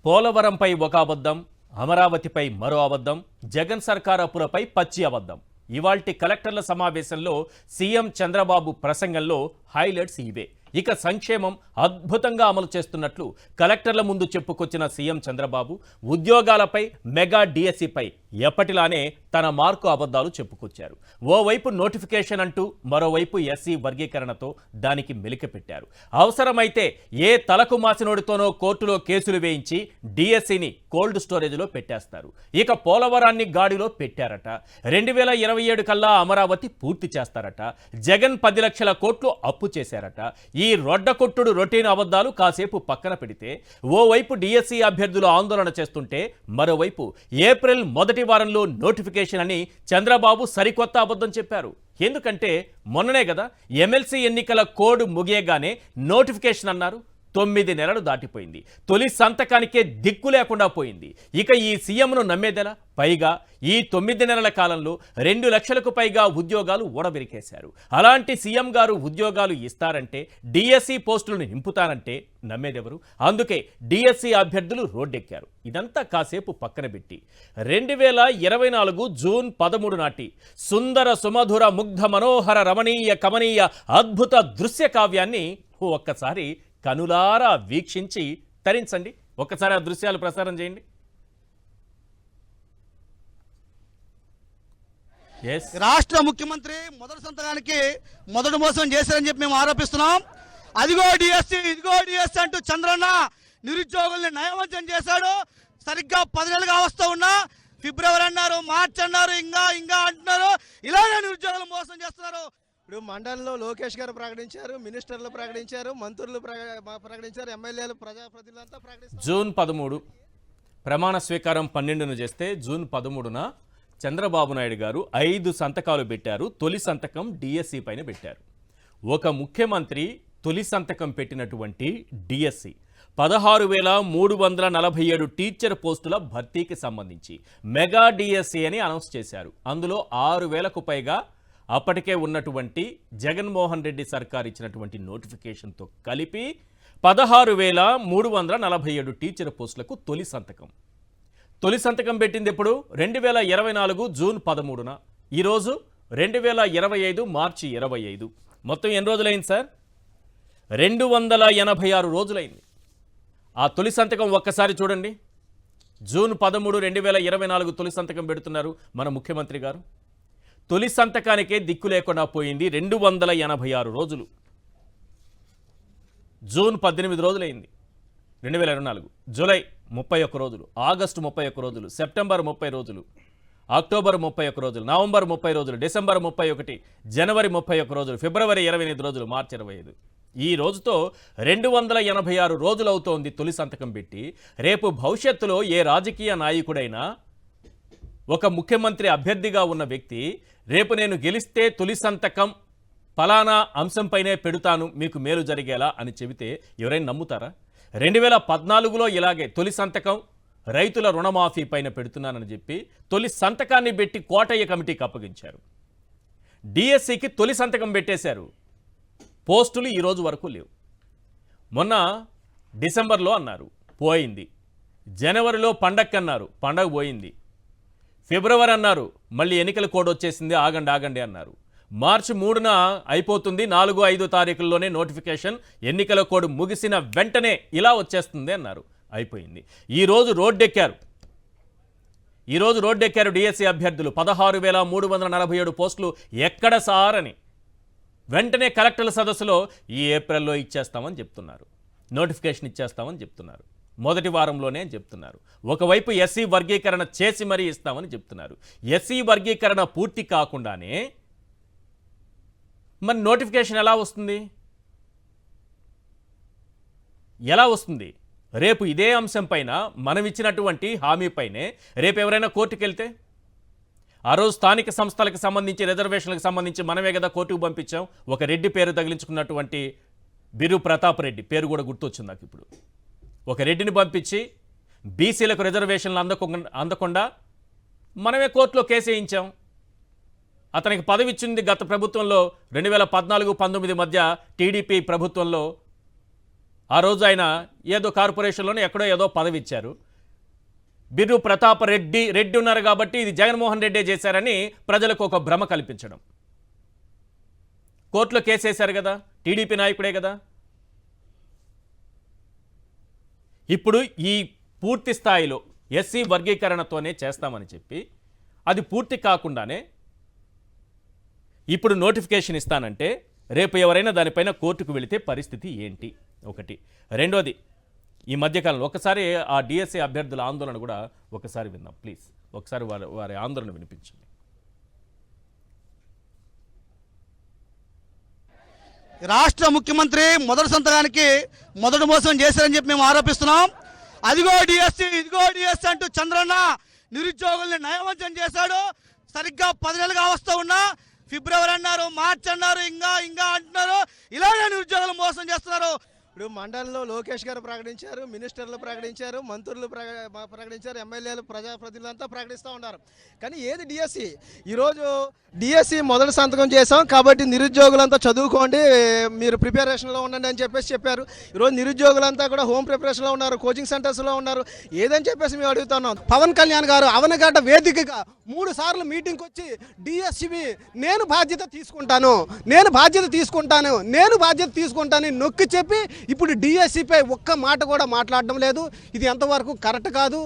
పోలవరంపై ఒక అబద్ధం, అమరావతిపై మరో అబద్ధం, జగన్ సర్కార్ అప్పులపై పచ్చి అబద్ధం. ఇవాల్టి కలెక్టర్ల సమావేశంలో సీఎం చంద్రబాబు ప్రసంగంలో హైలైట్స్ ఇవే. ఇక సంక్షేమం అద్భుతంగా అమలు చేస్తున్నట్లు కలెక్టర్ల ముందు చెప్పుకొచ్చిన సీఎం చంద్రబాబు ఉద్యోగాలపై మెగా డిఎస్సిపై ఎప్పటిలానే తన మార్కు అబద్ధాలు చెప్పుకొచ్చారు. ఓవైపు నోటిఫికేషన్ అంటూ మరోవైపు ఎస్సీ వర్గీకరణతో దానికి మెలిక పెట్టారు. అవసరమైతే ఏ తలకు మాసినోడితోనో కోర్టులో కేసులు వేయించి డిఎస్సిని కోల్డ్ స్టోరేజ్లో పెట్టేస్తారు. ఇక పోలవరాన్ని గాడిలో పెట్టారట. 2027 కల్లా అమరావతి పూర్తి చేస్తారట. జగన్ 10 లక్షల కోట్లు అప్పు చేశారట. ఈ రొడ్డకొట్టుడు రొటీన్ అబద్ధాలు కాసేపు పక్కన పెడితే ఓవైపు డిఎస్సి అభ్యర్థులు ఆందోళన చేస్తుంటే మరోవైపు ఏప్రిల్ మొదటి వారంలో నోటిఫికేషన్ అని చంద్రబాబు సరికొత్త అబద్ధం చెప్పారు. ఎందుకంటే మొన్ననే కదా ఎమ్మెల్సీ ఎన్నికల కోడ్ ముగియగానే నోటిఫికేషన్ అన్నారు. 9 నెలలు దాటిపోయింది. తొలి సంతకానికే దిక్కు లేకుండా పోయింది. ఇక ఈ సీఎంను నమ్మేదెలా? పైగా ఈ 9 నెలల కాలంలో 2 లక్షలకు పైగా ఉద్యోగాలు ఓడబెరికేశారు. అలాంటి సీఎం గారు ఉద్యోగాలు ఇస్తారంటే, డిఎస్సి పోస్టులను నింపుతారంటే నమ్మేదెవరు? అందుకే డిఎస్సి అభ్యర్థులు రోడ్డెక్కారు. ఇదంతా కాసేపు పక్కన పెట్టి 2024 జూన్ 13 నాటి సుందర సుమధుర ముగ్ధ మనోహర రమణీయ కమనీయ అద్భుత దృశ్య కావ్యాన్ని ఒక్కసారి కనులారా వీక్షించి తరించండి. ఒక్కసారి ఆ దృశ్యాలు ప్రసారం చేయండి. రాష్ట్ర ముఖ్యమంత్రి మొదటి సంతకానికి మొదటి మోసం చేశారని చెప్పి మేము ఆరోపిస్తున్నాం. అదిగో డిఎస్సి, ఇదిగో డిఎస్సి అంటూ చంద్రన్న నిరుద్యోగుల్ని నయవంచన చేశాడు. సరిగ్గా 10 నెలలుగా వస్తూ ఉన్నా ఫిబ్రవరి అన్నారు, మార్చి అన్నారు, ఇంకా అంటున్నారు. ఇలాగే నిరుద్యోగులు మోసం చేస్తున్నారు. ఇప్పుడు మండలంలో లోకేష్ గారు ప్రకటించారు, మినిస్టర్లు ప్రకటించారు, మంత్రులు ప్రకటించారు, ఎమ్మెల్యేలు, ప్రజాప్రతినిధులంతా ప్రకటించారు. జూన్ 13 ప్రమాణ స్వీకారం 12ను చేస్తే జూన్ 13న చంద్రబాబు నాయుడు గారు 5 సంతకాలు పెట్టారు. తొలి సంతకం డిఎస్సి పైన పెట్టారు. ఒక ముఖ్యమంత్రి తొలి సంతకం పెట్టినటువంటి డిఎస్సి 16,347 టీచర్ పోస్టుల భర్తీకి సంబంధించి మెగా డిఎస్సి అని అనౌన్స్ చేశారు. అందులో 6,000కు పైగా అప్పటికే ఉన్నటువంటి జగన్మోహన్ రెడ్డి సర్కార్ ఇచ్చినటువంటి నోటిఫికేషన్తో కలిపి 16,347 టీచర్ పోస్టులకు తొలి సంతకం. తొలి సంతకం పెట్టింది ఎప్పుడు? 2024 జూన్ 13న. ఈరోజు 2025 మార్చి 25. మొత్తం ఎన్ని రోజులైంది సార్? 286 రోజులైంది. ఆ తొలి సంతకం ఒక్కసారి చూడండి. జూన్ 13, 2024 తొలి సంతకం పెడుతున్నారు మన ముఖ్యమంత్రి గారు. తొలి సంతకానికే దిక్కు లేకుండా పోయింది 286 రోజులు. జూన్ 18 రోజులైంది 2024, జూలై 31 రోజులు, ఆగస్టు 31 రోజులు, సెప్టెంబర్ 30 రోజులు, అక్టోబర్ 31 రోజులు, నవంబర్ 30 రోజులు, డిసెంబర్ 31, జనవరి 31 రోజులు, ఫిబ్రవరి 28 రోజులు, మార్చి 25. ఈ రోజుతో 286 రోజులు అవుతోంది తొలి సంతకం పెట్టి. రేపు భవిష్యత్తులో ఏ రాజకీయ నాయకుడైనా ఒక ముఖ్యమంత్రి అభ్యర్థిగా ఉన్న వ్యక్తి రేపు నేను గెలిస్తే తొలి సంతకం ఫలానా అంశంపైనే పెడతాను మీకు మేలు జరిగేలా అని చెబితే ఎవరైనా నమ్ముతారా? 2014లో ఇలాగే తొలి సంతకం రైతుల రుణమాఫీ పైన పెడుతున్నానని చెప్పి తొలి సంతకాన్ని పెట్టి కోటయ్య కమిటీకి అప్పగించారు. డిఎస్సికి తొలి సంతకం పెట్టేశారు. పోస్టులు ఈ రోజు వరకు లేవు. మొన్న డిసెంబర్లో అన్నారు, పోయింది. జనవరిలో పండగకన్నారు, పండగ పోయింది. ఫిబ్రవరి అన్నారు, మళ్ళీ ఎన్నికల కోడ్ వచ్చేసింది, ఆగండి అన్నారు. మార్చి 3న అయిపోతుంది, 4, 5 తారీఖుల్లోనే నోటిఫికేషన్, ఎన్నికల కోడ్ ముగిసిన వెంటనే ఇలా వచ్చేస్తుంది అన్నారు. అయిపోయింది. ఈరోజు రోడ్డెక్కారు డిఎస్సి అభ్యర్థులు. 16,347 పోస్టులు ఎక్కడ సార్ అని వెంటనే కలెక్టర్ల సదస్సులో ఈ ఏప్రిల్లో ఇచ్చేస్తామని చెప్తున్నారు, నోటిఫికేషన్ ఇచ్చేస్తామని చెప్తున్నారు, మొదటి వారంలోనే చెప్తున్నారు. ఒకవైపు ఎస్సీ వర్గీకరణ చేసి మరీ ఇస్తామని చెప్తున్నారు. ఎస్సీ వర్గీకరణ పూర్తి కాకుండానే మరి నోటిఫికేషన్ ఎలా వస్తుంది? రేపు ఇదే అంశం పైన మనం ఇచ్చినటువంటి హామీపైనే రేపు ఎవరైనా కోర్టుకు వెళ్తే, ఆ రోజు స్థానిక సంస్థలకు సంబంధించి రిజర్వేషన్లకు సంబంధించి మనమే కదా కోర్టుకు పంపించాం. ఒక రెడ్డి పేరు తగిలించుకున్నటువంటి బిరు ప్రతాప్ రెడ్డి పేరు కూడా గుర్తొచ్చింది నాకు ఇప్పుడు. ఒక రెడ్డిని పంపించి బీసీలకు రిజర్వేషన్లు అందకుండా మనమే కోర్టులో కేసు వేయించాం. అతనికి పదవి ఇచ్చింది గత ప్రభుత్వంలో 2014-19 మధ్య టీడీపీ ప్రభుత్వంలో ఆ రోజు ఆయన ఏదో కార్పొరేషన్లోనే ఎక్కడో ఏదో పదవి ఇచ్చారు. బిర్రు ప్రతాప్ రెడ్డి ఉన్నారు కాబట్టి ఇది జగన్మోహన్ రెడ్డే చేశారని ప్రజలకు ఒక భ్రమ కల్పించడం. కోర్టులో కేసేశారు కదా, టీడీపీ నాయకుడే కదా. ఇప్పుడు ఈ పూర్తి స్థాయిలో ఎస్సీ వర్గీకరణతోనే చేస్తామని చెప్పి అది పూర్తి కాకుండానే ఇప్పుడు నోటిఫికేషన్ ఇస్తానంటే రేపు ఎవరైనా దానిపైన కోర్టుకు వెళితే పరిస్థితి ఏంటి? ఒకటి. రెండోది, ఈ మధ్యకాలంలో ఒకసారి ఆ డిఎస్సి అభ్యర్థుల ఆందోళన కూడా ఒకసారి విందాం ప్లీజ్. ఒకసారి వారి ఆందోళన వినిపించండి. రాష్ట్ర ముఖ్యమంత్రి మొదటి సంతకానికి మొదటి మోసం చేశారని చెప్పి మేము ఆరోపిస్తున్నాం. అదిగో డిఎస్సి ఇదిగో డిఎస్సి అంటూ చంద్రన్న నిరుద్యోగుల్ని నయవంచన చేశాడు. సరిగ్గా 10 నెలలుగా వస్తూ ఉన్నా ఫిబ్రవరి అన్నారు, మార్చి అన్నారు, ఇంకా అంటున్నారు. ఇలాగే నిరుద్యోగులు మోసం చేస్తున్నారు. ఇప్పుడు మండలిలో లోకేష్ గారు ప్రకటించారు, మినిస్టర్లు ప్రకటించారు, మంత్రులు ప్రకటించారు, ఎమ్మెల్యేలు ప్రజాప్రతినిధులంతా ప్రకటిస్తూ ఉన్నారు. కానీ ఏది డిఎస్సి? ఈరోజు డిఎస్సి మొదటి సంతకం చేసాం కాబట్టి నిరుద్యోగులంతా చదువుకోండి, మీరు ప్రిపరేషన్లో ఉండండి అని చెప్పారు. ఈరోజు నిరుద్యోగులంతా కూడా హోమ్ ప్రిపరేషన్లో ఉన్నారు, కోచింగ్ సెంటర్స్లో ఉన్నారు. ఏదని చెప్పేసి మేము అడుగుతున్నాం. పవన్ కళ్యాణ్ గారు అవనగడ్డ వేదికగా 3 సార్లు మీటింగ్కి వచ్చి డిఎస్సివి నేను బాధ్యత తీసుకుంటాను నొక్కి చెప్పి ఇప్పుడు డిఎస్సిపై ఒక్క మాట కూడా మాట్లాడడం లేదు. ఇది ఎంతవరకు కరెక్ట్ కాదు.